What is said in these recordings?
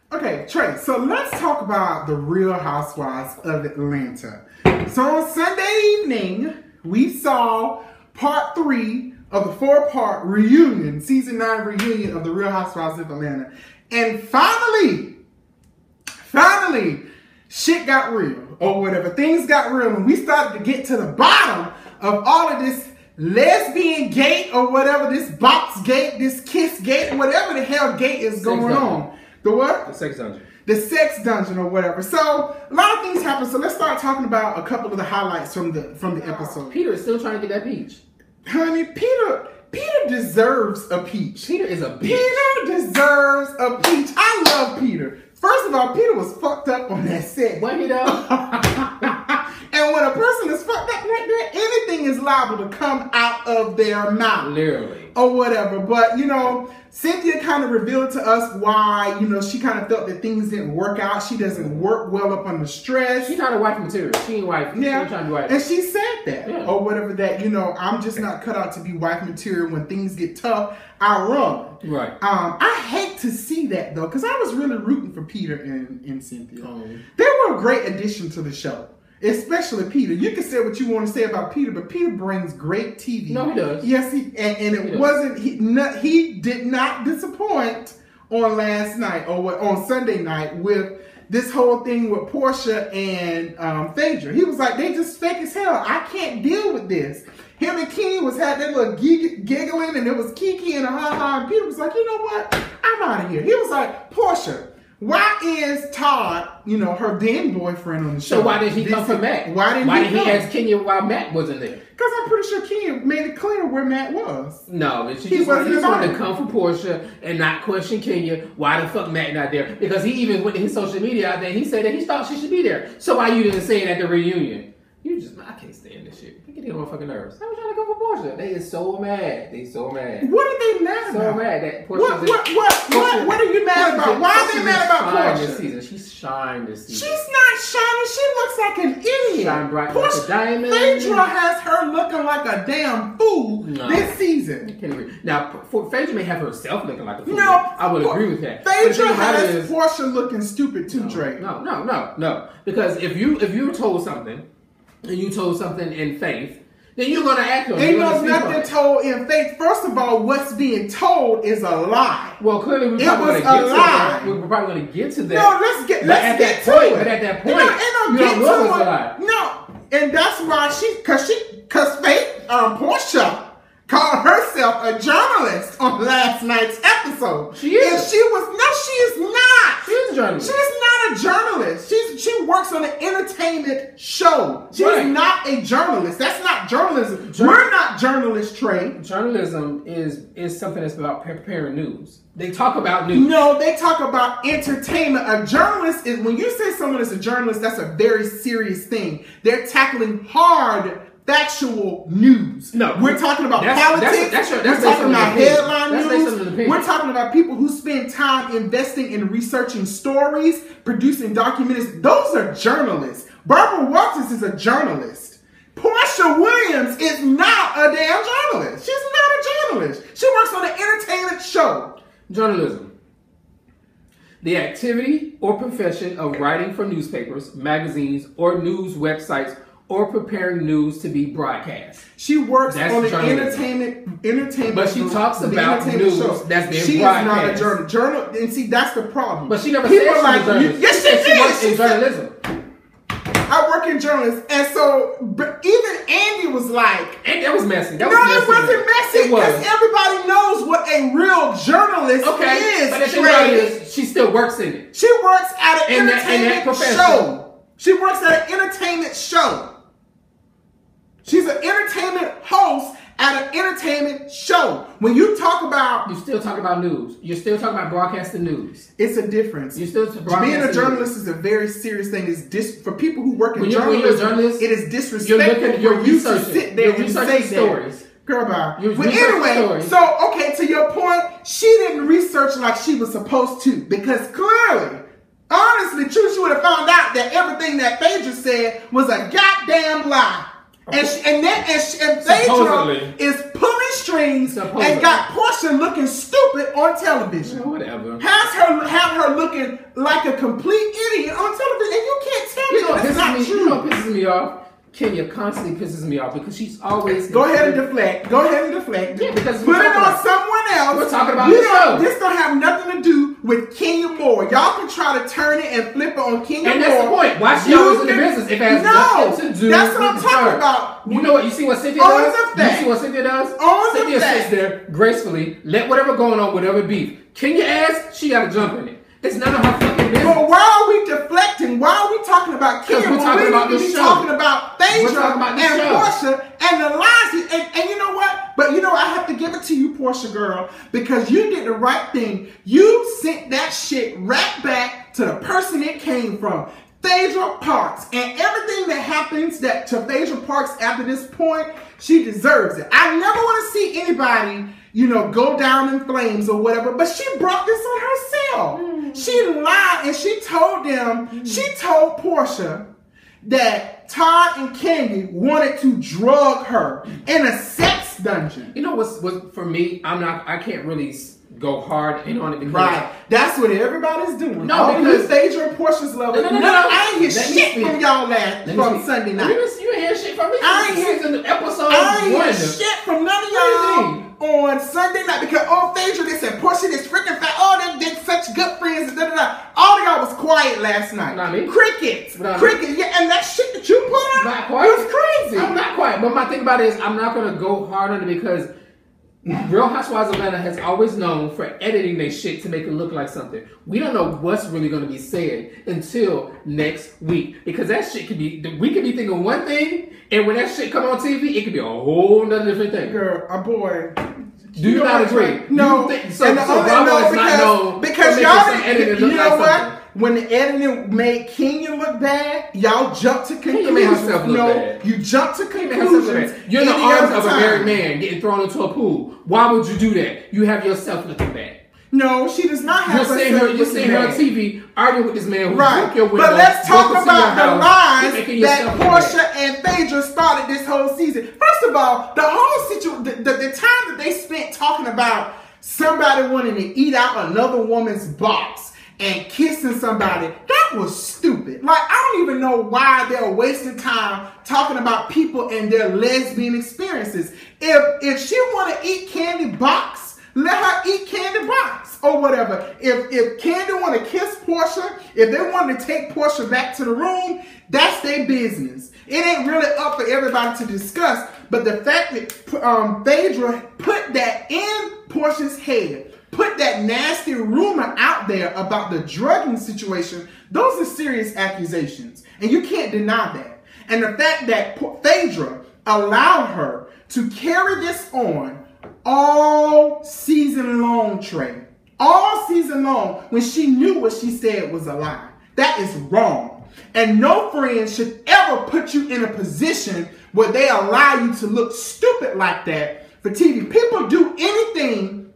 Okay, Trey, so let's talk about the Real Housewives of Atlanta. So on Sunday evening, we saw part 3 of the 4-part reunion, season 9 reunion of the Real Housewives of Atlanta. And finally, shit got real, or whatever. Things got real, and we started to get to the bottom of all of this lesbian gate, or whatever, this box gate, this kiss gate, whatever the hell gate is going on. The what? The sex dungeon. The sex dungeon or whatever. So a lot of things happen. So let's start talking about a couple of the highlights from the episode. Peter is still trying to get that peach. Honey, Peter deserves a peach. Peter is a bitch. Peter deserves a peach. I love Peter. First of all, Peter was fucked up on that set. What he done? And when a person is fucked up like that, anything is liable to come out of their mouth. Literally. Or whatever. But, Cynthia kind of revealed to us why, she kind of felt that things didn't work out. She doesn't work well up under stress. She's not a wife material. She ain't wife. Yeah. She ain't trying to be wife. And she said that. Yeah. Or whatever that, I'm just not cut out to be wife material. When things get tough, I run. Right. I hate to see that, though, because I was really rooting for Peter and Cynthia. They were a great addition to the show. Especially Peter. You can say what you want to say about Peter, but Peter brings great TV. No, he does. Yes, he did not disappoint on last night or on Sunday night with this whole thing with Porsha and Phaedra. He was like, they just fake as hell. I can't deal with this. Him and Kenny had that little giggling, and it was Kiki and a ha-ha, and Peter was like, you know what? I'm out of here. He was like, Porsha, why is Todd, her then boyfriend on the show? So why did he come for Matt? Why didn't he ask Kenya why Matt wasn't there? Because I'm pretty sure Kenya made it clear where Matt was. No, but he just wanted to come for Porsha and not question Kenya. Why the fuck Matt not there? Because he even went to his social media out there. He said that he thought she should be there. So why you didn't say it at the reunion? I can't stand this shit. I get on my fucking nerves. I was trying to go for Porsha. They is so mad. They so mad. What are they mad about? So mad that Porsha. What are you mad about? Why are they mad about Porsha? This season. She's shined this season. She's not shining. She looks like an idiot. Shine bright like a diamond. Phaedra has her looking like a damn fool this season. You can't agree. Now, Phaedra may have herself looking like a fool. No, I would agree with that. Phaedra has Porsha looking stupid too, Drake. No. Because if you were told something, and you told something in faith, then you're going to act on it. Ain't no nothing told in faith. First of all, what's being told is a lie. Well, clearly we're probably going to get to that. No, let's get to it. But at that point, you don't know it's a lie. No, and that's why because Porsha called herself a journalist on last night's episode. She is. And she is not. She is a journalist. She's not a journalist. She works on an entertainment show. She's not a journalist. That's not journalism. We're not journalists, Trey. Journalism is something that's about preparing news. They talk about news. No, they talk about entertainment. A journalist is, when you say someone is a journalist, that's a very serious thing. They're tackling hard, factual news. No, we're talking about politics. We're talking about headline news. We're talking about people who spend time investing in researching stories, producing documentaries. Those are journalists. Barbara Walters is a journalist. Porsha Williams is not a damn journalist. She's not a journalist. She works on an entertainment show. Journalism. The activity or profession of writing for newspapers, magazines, or news websites, or preparing news to be broadcast. She works on the entertainment. But she talks about news that's being broadcast. She is not a journalist. And see, that's the problem. But she never said she was a journalist. Yes, she works in journalism. I work in journalism. And so, even Andy was like... And that was messy. It wasn't messy. Because everybody knows what a real journalist is. But the thing about it is, she still works in it. She works at an entertainment show. She works at an entertainment show. She's an entertainment host at an entertainment show. When you talk about... You still talk about news. You're still talking about broadcasting news. It's a difference. You still being a journalist is a very serious thing. For people who work in journalism, it is disrespectful for you to sit there and say stories. Girl, bye. But anyway, so, okay, to your point, she didn't research like she was supposed to. Because clearly... Honestly, true, she would have found out that everything that Phaedra said was a goddamn lie. And Phaedra is pulling strings and got Porsha looking stupid on television. Whatever. Have her looking like a complete idiot on television, and you can't tell me that's not true. You know what pisses me off? Kenya constantly pisses me off because she's always... Go ahead and deflect. Yeah, because put it on someone else. We're talking about the show. This don't have nothing to do with Kenya Moore. Y'all can try to turn it and flip it on Kenya Moore. And that's the point. Why she always in the business? It has nothing to do that's what I'm with talking her. about. You know what? You see what Cynthia does? You see what Cynthia does? Cynthia sits there gracefully, let whatever going on, whatever beef. Kenya asks, she got to jump in it. It's none of her fucking business. But why are we deflecting? Why are we talking about Kenya? We're talking about the show. Talking about Phaedra and Porsha and the lies. And you know what? But you know, I have to give it to you, Porsha girl, because you did the right thing. You sent that shit right back to the person it came from. Phaedra Parks, and everything that happens to Phaedra Parks after this point, she deserves it. I never want to see anybody, go down in flames or whatever, but she brought this on herself. She lied and she told them, she told Porsha that Todd and Kandi wanted to drug her in a sex dungeon. You know what's for me, I can't really go hard in on it because... Right. That's what everybody's doing. No, because Phaedra and Porsha's level. No, I ain't hear shit from y'all from Sunday night. You ain't hear shit from me? I ain't hear shit from none of y'all on Sunday night because, Phaedra, they said Porsha is freaking fat. Oh, they're such good friends. And all of y'all was quiet last night. Not me. Crickets. Yeah, and that shit that you put out was crazy. I'm not quiet. But my thing about it is I'm not going to go hard on it because Real Housewives of Atlanta has always known for editing their shit to make it look like something. We don't know what's really going to be said until next week. Because that shit we could be thinking one thing, and when that shit come on TV, it could be a whole nother different thing. Girl, boy. Do you not agree? No. Because y'all, you know what? When the editing made Kenya look bad, y'all jumped to conclusions. Kenya made herself look bad. You jumped to conclusions. You're in the arms of a married man getting thrown into a pool. Why would you do that? You have yourself looking bad. No, she does not have herself looking bad. You're seeing her on TV arguing with this man who broke your window. But let's talk about the lies that Porsha and Phaedra started this whole season. First of all, the whole situation, the time that they spent talking about somebody wanting to eat out another woman's box and kissing somebody, that was stupid. Like, I don't even know why they're wasting time talking about people and their lesbian experiences. If she want to eat Kandi box, let her eat Kandi box or whatever. If Kandi want to kiss Porsha, if they want to take Porsha back to the room, that's their business. It ain't really up for everybody to discuss. But the fact that Phaedra put that in Porsha's head, put that nasty rumor out there about the drugging situation, those are serious accusations. And you can't deny that. And the fact that Phaedra allowed her to carry this on all season long, Trey. All season long, when she knew what she said was a lie. That is wrong. And no friend should ever put you in a position where they allow you to look stupid like that for TV. People do anything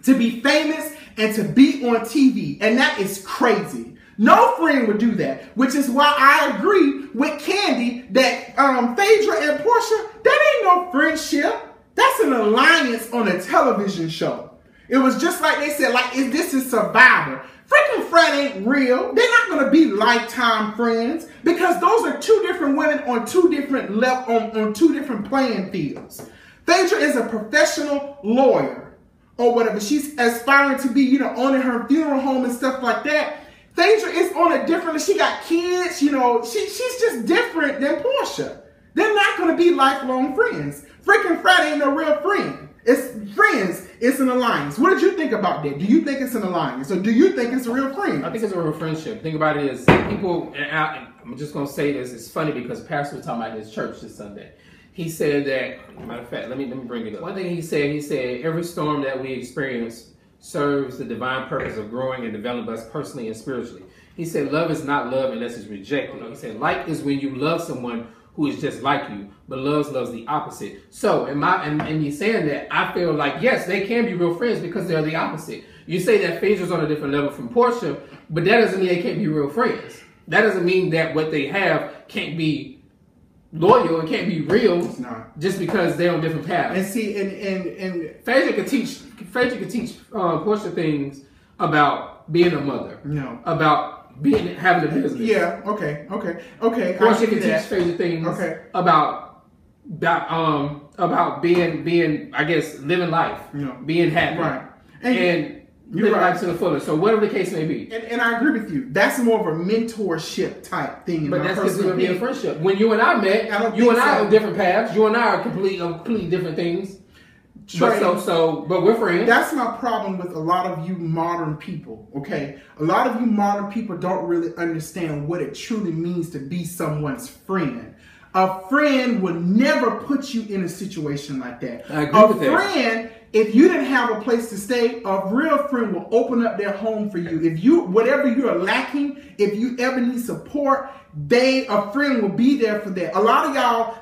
to be famous and to be on TV. And that is crazy. No friend would do that. Which is why I agree with Kandi that Phaedra and Porsha, that ain't no friendship. That's an alliance on a television show. It was just like they said, like, this is Survivor. Freaking friend ain't real. They're not going to be lifetime friends because those are two different women on two different on two different playing fields. Phaedra is a professional lawyer or whatever. She's aspiring to be, owning her funeral home and stuff like that. Phaedra is on a different, she got kids, she's just different than Porsha. They're not going to be lifelong friends. Freaking Fred ain't no real friend. It's friends. It's an alliance. What did you think about that? Do you think it's an alliance? Or do you think it's a real friend? I think it's a real friendship. The thing about it is people, and I'm just going to say this, it's funny because Pastor was talking about his church this Sunday. He said that, matter of fact, let me bring it up. One thing he said, every storm that we experience serves the divine purpose of growing and developing us personally and spiritually. He said, love is not love unless it's rejected. He said, like is when you love someone who is just like you, but loves the opposite. So, in me saying that, I feel like, yes, they can be real friends because they're the opposite. You say that Phaedra's on a different level from Porsha, but that doesn't mean they can't be real friends. That doesn't mean that what they have can't be loyal and can't be real. It's not. Just because they're on different paths. And see, and Phaedra could teach Porsha things about being a mother. No. About having a business. Yeah. Okay. Porsha could teach Phaedra things about being I guess living life, being happy, right, and living life to the fullest. So whatever the case may be, and I agree with you. That's more of a mentorship type thing. But that's because it would be a friendship. When you and I met, you and I are on different paths. You and I are completely different things. Trey, but we're friends. That's my problem with a lot of you modern people, okay? A lot of you modern people don't really understand what it truly means to be someone's friend. A friend will never put you in a situation like that. I agree with that. A friend, if you didn't have a place to stay, a real friend will open up their home for you. If you, whatever you are lacking, if you ever need support, a friend will be there for that. A lot of y'all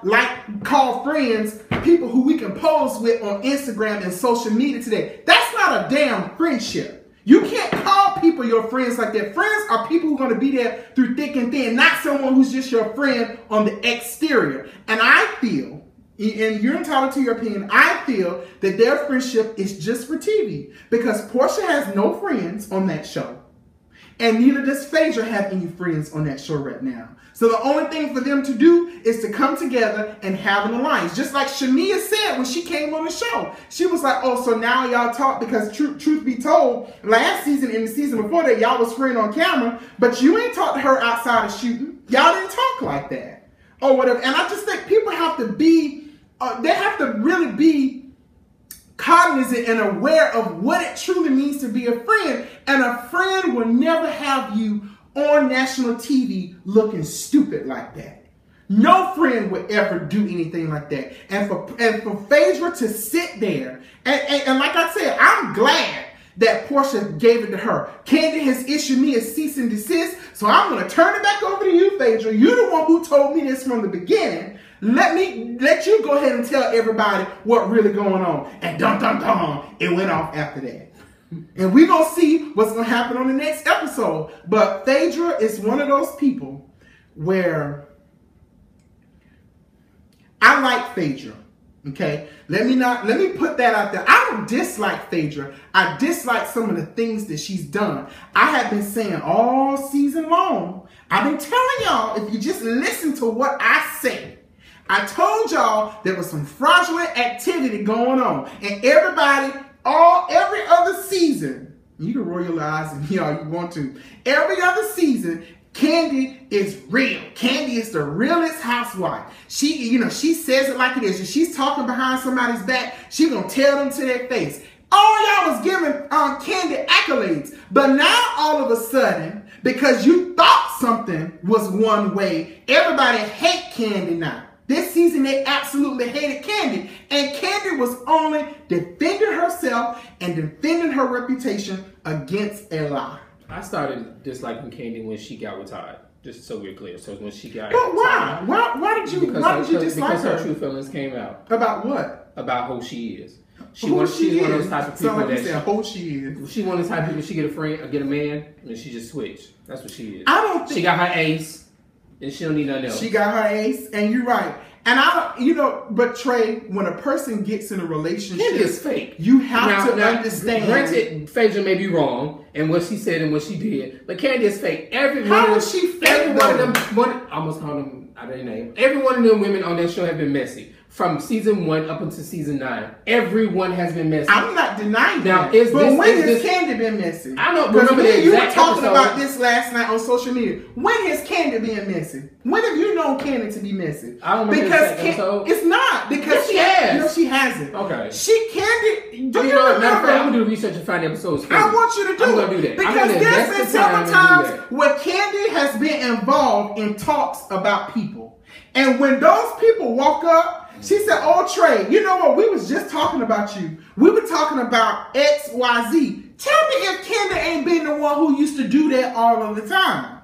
call friends people who we can pose with on Instagram and social media today. That's not a damn friendship. You can't call people your friends like that. Friends are people who are going to be there through thick and thin, not someone who's just your friend on the exterior. And I feel, and you're entitled to your opinion, I feel that their friendship is just for TV. Because Porsha has no friends on that show. And neither does Phaedra have any friends on that show right now. So the only thing for them to do is to come together and have an alliance. Just like Shania said when she came on the show. She was like, oh, so now y'all talk, because truth be told, last season and the season before that, y'all was friends on camera, but you ain't talked to her outside of shooting. Y'all didn't talk like that. Or whatever. And I just think people have to be, they have to really be cognizant and aware of what it truly means to be a friend. And a friend will never have you on national TV looking stupid like that. No friend would ever do anything like that. And for Phaedra to sit there, and like I said, I'm glad that Porsha gave it to her. Kandi has issued me a cease and desist, so I'm going to turn it back over to you, Phaedra. You're the one who told me this from the beginning. Let you go ahead and tell everybody what really going on. And it went off after that. And we're going to see what's going to happen on the next episode. But Phaedra is one of those people where I like Phaedra. Okay? Let me put that out there. I don't dislike Phaedra. I dislike some of the things that she's done. I have been saying all season long, I've been telling y'all, if you just listen to what I say, I told y'all there was some fraudulent activity going on. And everybody, every other season, you can roll your eyes and you want to. Every other season, Kandi is real. Kandi is the realest housewife. She says it like it is. If she's talking behind somebody's back, she gonna tell them to their face. All y'all was giving Kandi accolades. But now all of a sudden, because you thought something was one way, everybody hate Kandi now. This season, they absolutely hated Kandi. And Kandi was only defending herself and defending her reputation against a lie. I started disliking Kandi when she got with Todd. Just so we're clear. So when she got But why? Todd, why did you dislike her? Because her true feelings came out. About what? About who she is. She's one of those type of people She one of the type of people, she get a friend or get a man, and she just switch. That's what she is. I don't think she got her ace. And she don't need nothing else. She got her ace, and you're right. And but Trey, when a person gets in a relationship, it is fake. You have to understand. Granted, Phaedra may be wrong in what she said and what she did, but Kandi is fake. How is she fake? Every one of them, I almost called them out of their name. Every one of them women on that show have been messy. From season 1 up until season 9, everyone has been messy. I'm not denying now, that. But when has Kandi been messy? I don't remember the exact you were talking episode. about this last night on social media. When has Kandi been messy? When have you known Kandi to be messy? I don't remember the exact episode. It's not because she has. No, she hasn't. Okay. Kandi. Do you remember? I'm gonna do the research and find the episodes. I want you to do it. I'm gonna do that because there's been several times where Kandi has been involved in talks about people, and when those people walk up. She said, oh, Trey, you know what? We was just talking about you. We were talking about X, Y, Z. Tell me if Kandi ain't been the one who used to do that all of the time.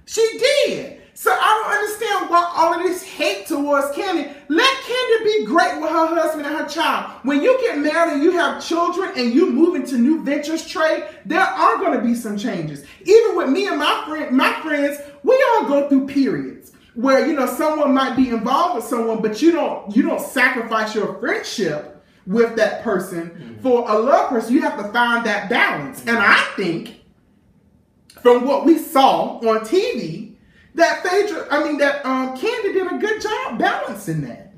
She did. So I don't understand why all of this hate towards Kandi. Let Kandi be great with her husband and her child. When you get married and you have children and you move into new ventures, Trey, there are going to be some changes. Even with me and my friends, we all go through periods. where, you know, someone might be involved with someone, but you don't sacrifice your friendship with that person for a love person. You have to find that balance. And I think from what we saw on TV, that Kandi did a good job balancing that.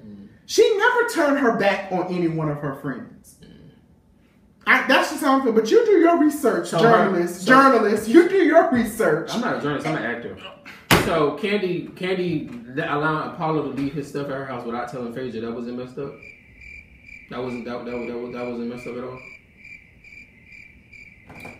She never turned her back on any one of her friends. That's just how I feel. But you do your research, journalist. You do your research. I'm not a journalist. I'm an actor. So Kandi allowing Apollo to leave his stuff at her house without telling Phaedra, that wasn't messed up. That wasn't messed up at all.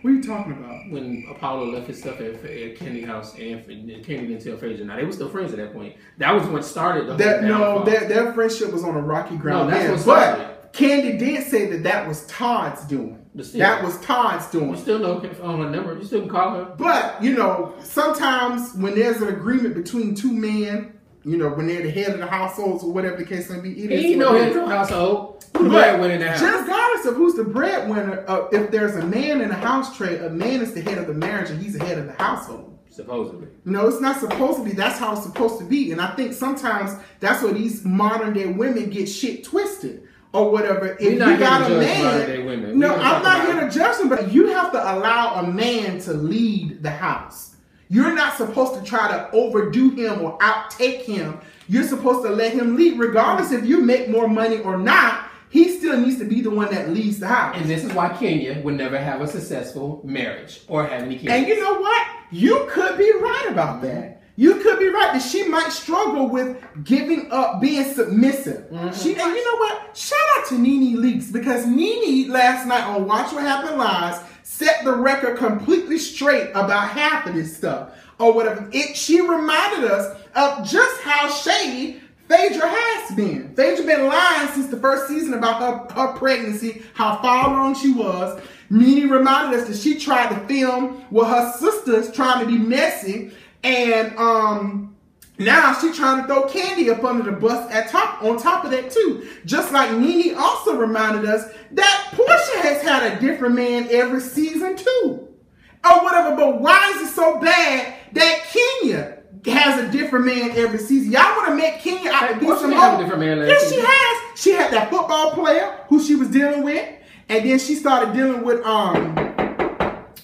What are you talking about? When Apollo left his stuff at Kandi's house and Kandi didn't tell Phaedra. Now they were still friends at that point. That was what started the whole their friendship was on a rocky ground. No, that's what started. But Kandi did say that was Todd's doing. That was Todd's doing. You still know her number. You still can call her. But, you know, sometimes when there's an agreement between two men, you know, when they're the head of the households or whatever the case may be, he ain't no head of the household. But regardless of who's the breadwinner, if there's a man in the house trade, a man is the head of the marriage and he's the head of the household. Supposedly. No, it's not supposed to be. That's how it's supposed to be. And I think sometimes that's where these modern day women get shit twisted. Or whatever. If you got a man, no, I'm not here to judge them, but you have to allow a man to lead the house. You're not supposed to try to overdo him or outtake him. You're supposed to let him lead, regardless if you make more money or not. He still needs to be the one that leads the house. And this is why Kenya would never have a successful marriage or have any kids. And you know what? You could be right about that. You could be right that she might struggle with giving up, being submissive. And you know what? Shout out to Nene Leakes, because Nene last night on Watch What Happened Live set the record completely straight about half of this stuff or whatever. She reminded us of just how shady Phaedra has been. Phaedra been lying since the first season about her pregnancy, how far along she was. Nene reminded us that she tried to film with her sisters trying to be messy. And now she's trying to throw Kandi up under the bus on top of that too. Just like Nene also reminded us that Porsha has had a different man every season too. Or whatever, but why is it so bad that Kenya has a different man every season? Y'all want to make Kenya out to be some more? Yes, she has. She had that football player who she was dealing with, and then she started dealing with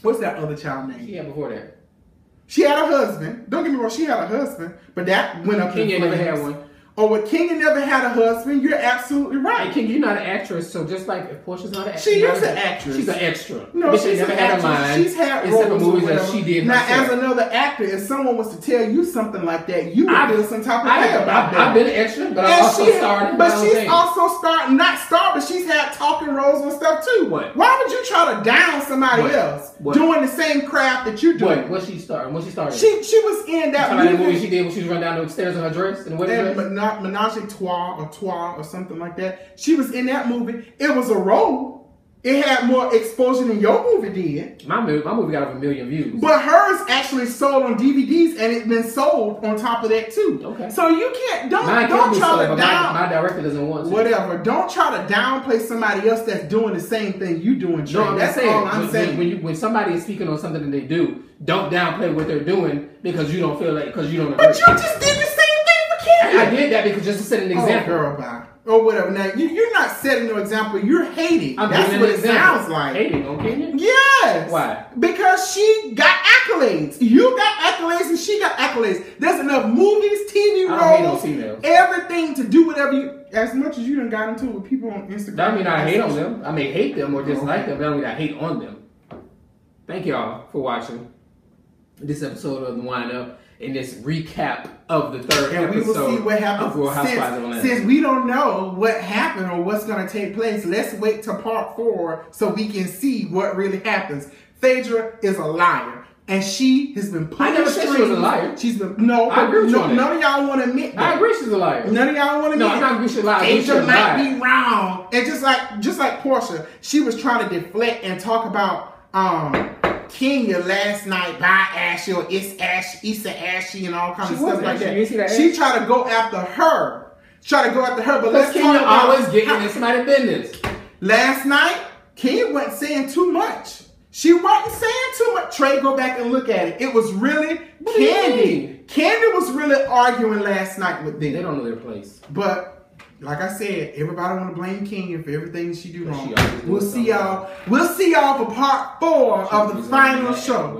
what's that other child name? She had before that. She had a husband. Don't get me wrong, she had a husband, but that went up. Kenya never had one. Or when Kenya never had a husband, you're absolutely right. And Kenya, you're not an actress, so just like if Portia's not an actress, she is an actress. She's an extra. No, she's never had a mind. She's had roles movies that she did. Now, as another actor, if someone was to tell you something like that, you would feel some type of way about that. I've been an extra, but I also starred. But she's also but she's had talking roles and stuff too. What? Why would you try to down somebody else doing the same craft that you're doing? What she started? She was in that movie she did when she was running down the stairs in her dress and wedding dress. Menage a Trois or something like that. She was in that movie. It was a role. It had more exposure than your movie did. My movie got over 1 million views. But hers actually sold on DVDs, and it's been sold on top of that too. Okay. So you don't try to down. My director doesn't want to. Whatever. Don't try to downplay somebody else that's doing the same thing you doing. No, that's all I'm saying. When somebody is speaking on something that they do, don't downplay what they're doing because you don't feel like because you don't agree. But you just did the same thing for Kenya. I did that because just to set an example. Oh, girl, bye. Or whatever. Now, you're not setting no example. You're hating. That's what it sounds like. Hating on Kenya? Yes. Why? Because she got accolades. You got accolades and she got accolades. There's enough movies, TV roles, everything to do whatever you... As much as you done got into it with people on Instagram. That don't mean I hate on them. I may hate them or dislike them. That don't mean I hate on them. Thank y'all for watching this episode of The Wind Up. In this recap of the third episode, and we will see what happens. Since we don't know what happened or what's going to take place, let's wait to part 4 so we can see what really happens. Phaedra is a liar, and she has been put. I never said she was a liar. She's been I agree with you on that. None of y'all want to admit that. I agree she's a liar. None of y'all want to admit. No, I'm not agree she's a liar. Phaedra might be wrong, and just like Porsha, she was trying to deflect and talk about Kenya last night by Ashley or it's Ashley and all kinds of stuff like that. She tried to go after her. But let's Kenya always getting in somebody's business. Last night, Kenya wasn't saying too much. She wasn't saying too much. Trey, go back and look at it. It was really Kandi. Kandi was really arguing last night with them. They don't know their place. But like I said, everybody want to blame Kenya for everything she do wrong. We'll see y'all. We'll see y'all for part 4 of the final show.